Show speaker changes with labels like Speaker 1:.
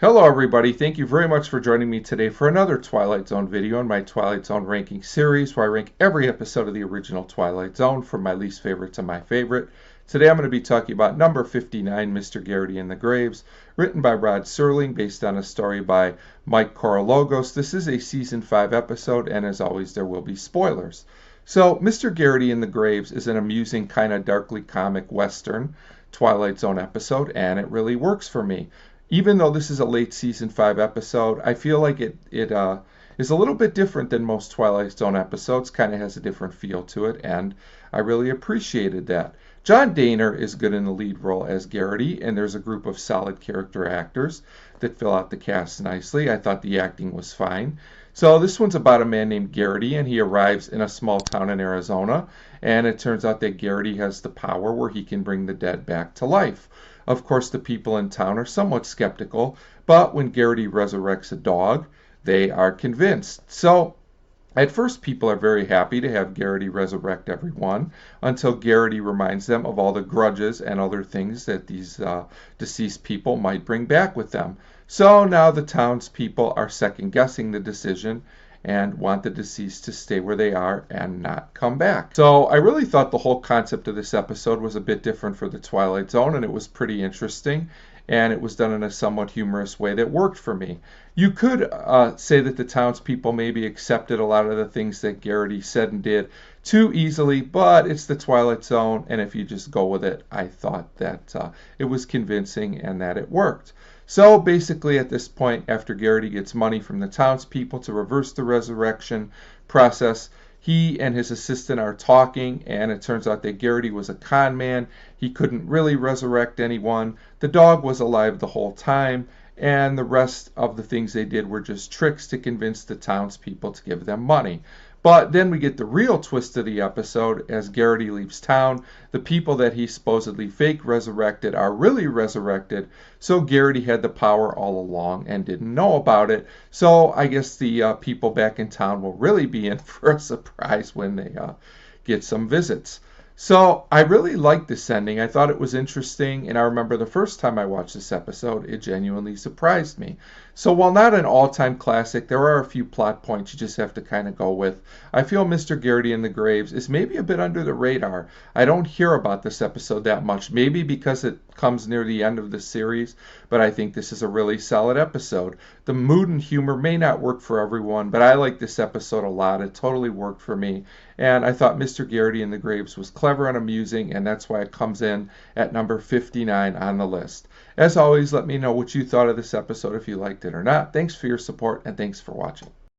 Speaker 1: Hello everybody, thank you very much for joining me today for another Twilight Zone video in my Twilight Zone ranking series where I rank every episode of the original Twilight Zone from my least favorite to my favorite. Today I'm going to be talking about number 59, Mr. Garrity and the Graves, written by Rod Serling based on a story by Mike Korologos. This is a season 5 episode and as always there will be spoilers. So Mr. Garrity and the Graves is an amusing kind of darkly comic western Twilight Zone episode and it really works for me. Even though this is a late season 5 episode, I feel like it is a little bit different than most Twilight Zone episodes, kind of has a different feel to it, and I really appreciated that. John Daner is good in the lead role as Garrity, and there's a group of solid character actors that fill out the cast nicely. I thought the acting was fine. So this one's about a man named Garrity, and he arrives in a small town in Arizona, and it turns out that Garrity has the power where he can bring the dead back to life. Of course, the people in town are somewhat skeptical, but when Garrity resurrects a dog, they are convinced. So, at first, people are very happy to have Garrity resurrect everyone until Garrity reminds them of all the grudges and other things that these deceased people might bring back with them. So now the townspeople are second-guessing the decision and want the deceased to stay where they are and not come back. So I really thought the whole concept of this episode was a bit different for the Twilight Zone, and it was pretty interesting, and it was done in a somewhat humorous way that worked for me. You could say that the townspeople maybe accepted a lot of the things that Garrity said and did too easily, but it's the Twilight Zone, and if you just go with it, I thought that it was convincing and that it worked. So basically at this point, after Garrity gets money from the townspeople to reverse the resurrection process, he and his assistant are talking, and it turns out that Garrity was a con man. He couldn't really resurrect anyone. The dog was alive the whole time, and the rest of the things they did were just tricks to convince the townspeople to give them money. But then we get the real twist of the episode as Garrity leaves town. The people that he supposedly fake resurrected are really resurrected, so Garrity had the power all along and didn't know about it. So I guess the people back in town will really be in for a surprise when they get some visits. So I really liked this ending. I thought it was interesting, and I remember the first time I watched this episode, it genuinely surprised me. So while not an all-time classic, there are a few plot points you just have to kind of go with. I feel Mr. Garrity and the Graves is maybe a bit under the radar. I don't hear about this episode that much, maybe because it comes near the end of the series, but I think this is a really solid episode. The mood and humor may not work for everyone, but I like this episode a lot. It totally worked for me, and I thought Mr. Garrity and the Graves was clever and amusing, and that's why it comes in at number 59 on the list. As always, let me know what you thought of this episode if you liked it or not. Thanks for your support, and thanks for watching.